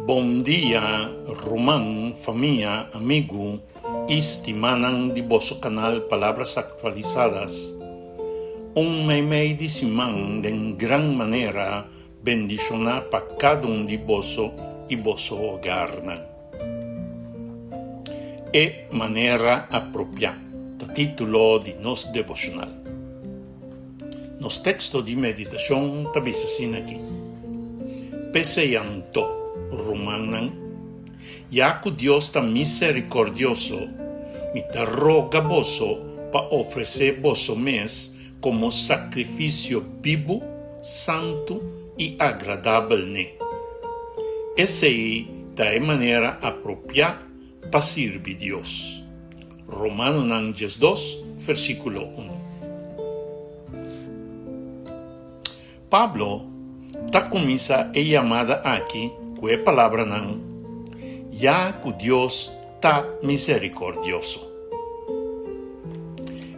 Bom dia, Román, familia, amigo, estimanan di vosso canal Palabras Actualizadas. Un may di simang den gran manera bendiciona pa cada un di vosso e vosso hogar. E manera apropiada, titulo di nos devocional. Nos texto di meditación tabisasin aqui. Peseyanto. Romanan, ya que Dios está misericordioso, me te roga vosso para ofrecer vosso mes como sacrificio vivo, santo y agradable. Esa es la manera apropiada para servir a Dios. Romanos 2, versículo 1. Pablo está comienza a llamada aquí que palabra nan, ya que Dios está misericordioso.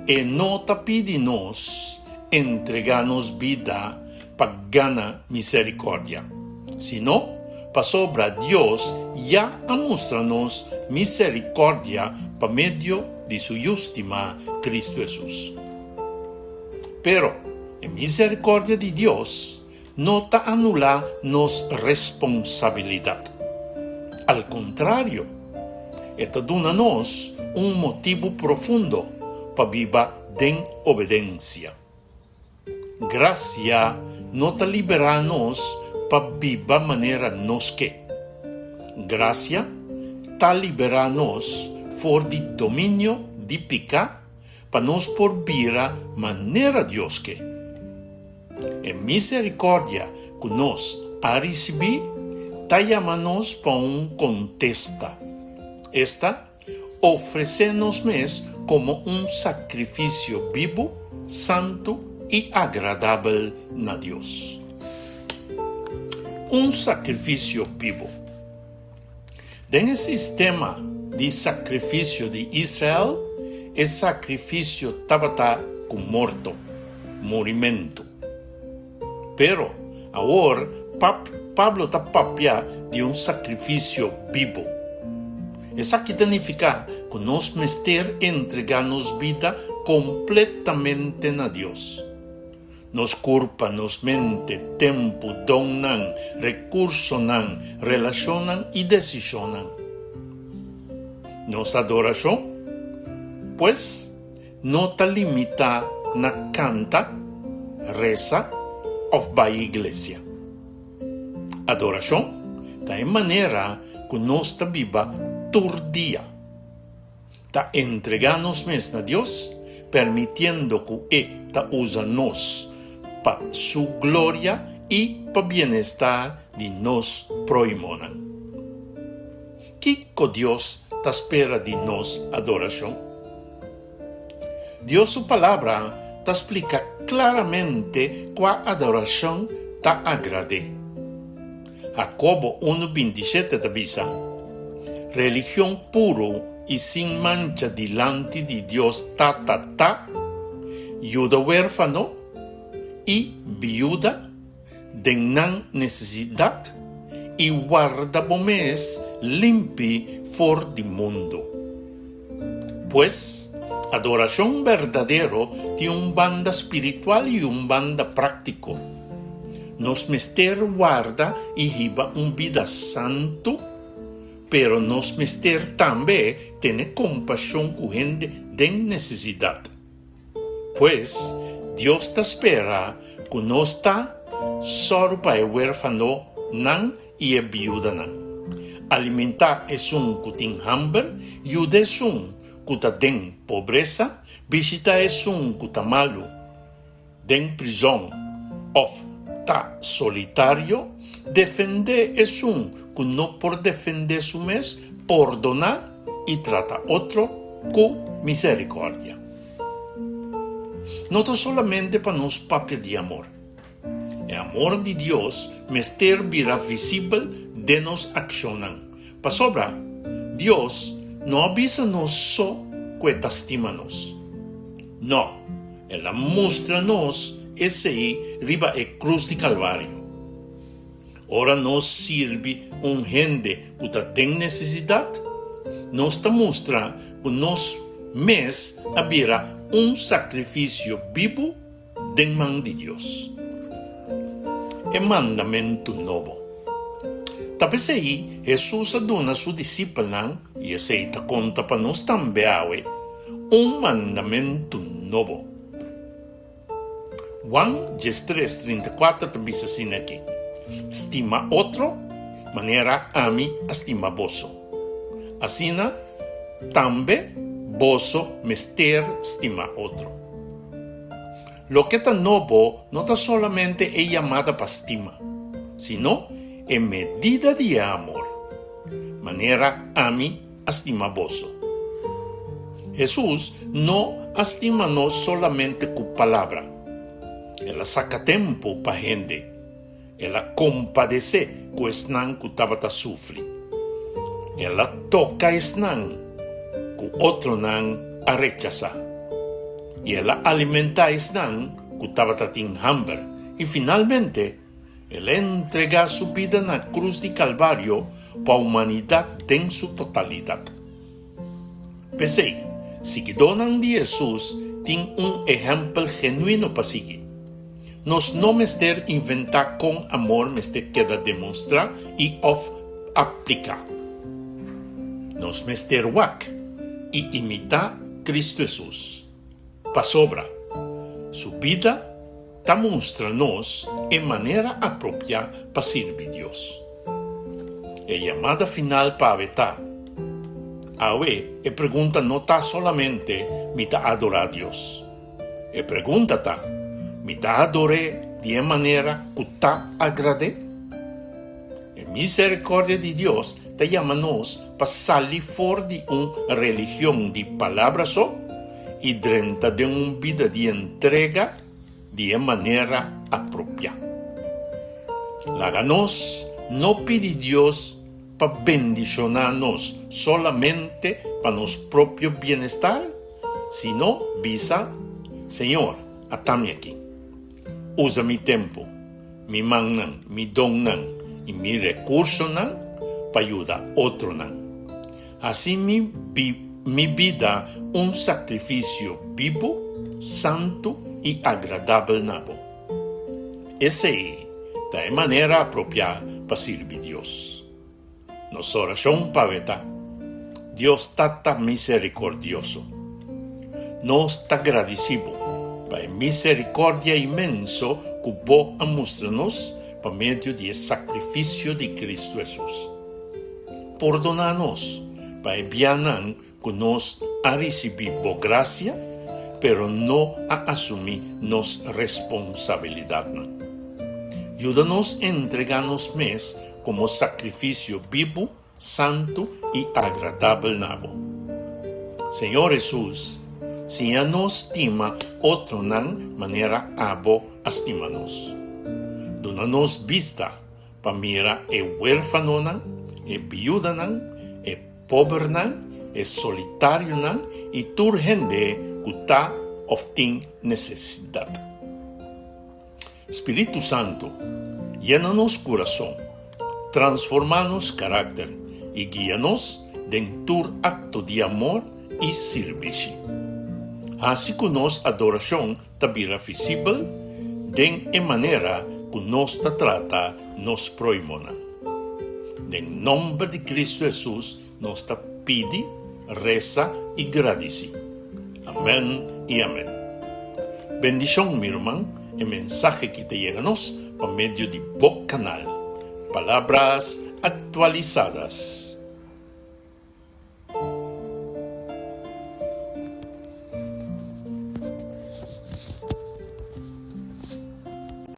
E no te pide nos entregarnos vida para ganar misericordia, sino para sobra Dios ya mostrarnos misericordia por medio de su justima Cristo Jesús. Pero la misericordia de Dios no te anula nos responsabilidad. Al contrario, esta dona-nos un motivo profundo para vivir en obediencia. Gracia no te libera-nos para vivir manera nos que. Gracia te libera-nos for di dominio di pica para nos por vira manera Dios que. En misericordia que nos ha recibido, te llamamos para un contesta. Esta ofrece-nos mes como un sacrificio vivo, santo y agradable a Dios. Un sacrificio vivo. En el sistema de sacrificio de Israel, el sacrificio estaba con muerto, morimento. Pero ahora Pablo está papia de un sacrificio vivo. Eso significa que nos mester entregarnos vida completamente a Dios. Nos culpa, nos mente, tiempo, donan, recursos, relacionan y decisionan. Nos adoración, pues, no te limita na canta, reza, of by iglesia. Adoración está en manera que nos está viva todo día. Está entregarnos mes a Dios, permitiendo que Él usa nos para su gloria y para bienestar de nos proimonan. ¿Qué Dios te espera de nos adoración? Dios su palabra te explica claramente cuál adoración te agrade. Jacobo 1:27 te avisa: religión puro y sin mancha delante de Dios ayuda huérfano y viuda, tengan necesidad y guarda bomes limpi for del mundo. Pues adoración verdadero de un banda espiritual y un banda práctico. Nos mester guarda y lleva un vida santo, pero nos mester también tiene compasión con gente de necesidad. Pues Dios te espera que no está solo para el huérfano y el viuda. Alimentar es un que tiene hambre, ayuda es un que tem pobreza, visita es un que está malo, den prisión, of está solitario, defender es un que no por defender su mes, perdonar y trata otro con misericordia. No solamente para nos papios de amor. El amor de Dios mester virá visible de nos accionan. Para sobra, Dios no avisa-nos só que estima-nos. No, ela mostra-nos esse aí riba a cruz de Calvário. Ora nos sirve gente que tem necessidade. Nos mostra que nos mes haverá sacrifício vivo de mão de Deus. É mandamento novo. Talvez aí, Jesus aduna su discípulos e aceita conta para nós também mandamento novo. Juan 3:34 diz assim aqui: estima outro, maneira a mim estima vosso. Assim, também vosso mester estima outro. Lo que está novo não está solamente é chamada para estima, sino é medida de amor, maneira a mim estima vosso. Jesus não estima-nos solamente com palavra. Ela saca tempo para gente. Ela compadece com o esnan que estava a sofrer. Ela toca esnan que o outro não a rechazar. E ela alimenta esnan que estava a ter hambre. E finalmente, ela entrega sua vida na cruz de Calvário para a humanidade em sua totalidade. Pensei, seguidores de Jesus tem exemplo genuíno para seguir. Nós não mester inventar com amor, mester queda demonstrar e aplicar. Nós mester wak e imitar Cristo Jesus. Para sobra, sua vida mostra-nos em maneira apropriada para servir Deus. É chamada final para vetar. Awe, a pergunta não está solamente me adorar a Deus. A pergunta está, me adoré de maneira que está agrade? A misericórdia de Deus te chama-nos para sair fora de uma religião de palavras só e dentro de uma vida de entrega de maneira apropriada. Laga-nos não pedir Deus para bendicionar-nos solamente para nosso próprio bem-estar, sino visa, Senhor, atame aqui. Usa mi tempo, mi mão, mi dom e mi recurso para ajudar outro. Assim mi vida sacrifício vivo, santo e agradável nabo. Essa é a maneira apropriada para servir Deus. Nossa oração para vetar. Deus está misericordioso. Nós está agradecido para a misericórdia imenso que Deus mostra-nos por meio do sacrifício de Cristo Jesus. Perdonar-nos para enviar que nós a receber boa graça, pero não a assumir nossa responsabilidade. Ajuda-nos a entregar-nos mais como sacrifício vivo, santo e agradável nabo. Senhor Jesus, se a nos estima outro maneira abo estima-nos. Dona-nos vista para mirar o huérfano, o viúva, o pobre, o solitário e toda gente que está ou tem necessidade. Espírito Santo, llena-nos coração, transforma-nos caráter e guia-nos dentro do acto de amor e serviço. Assim que nossa adoração também visível, de maneira que nos trata nos próximos. Em nome de Cristo Jesus, nos pede, reza e agradece. Amém e amém. Bendição, meu irmão, e mensagem que te chega-nos por meio de bom canal. Palavras atualizadas.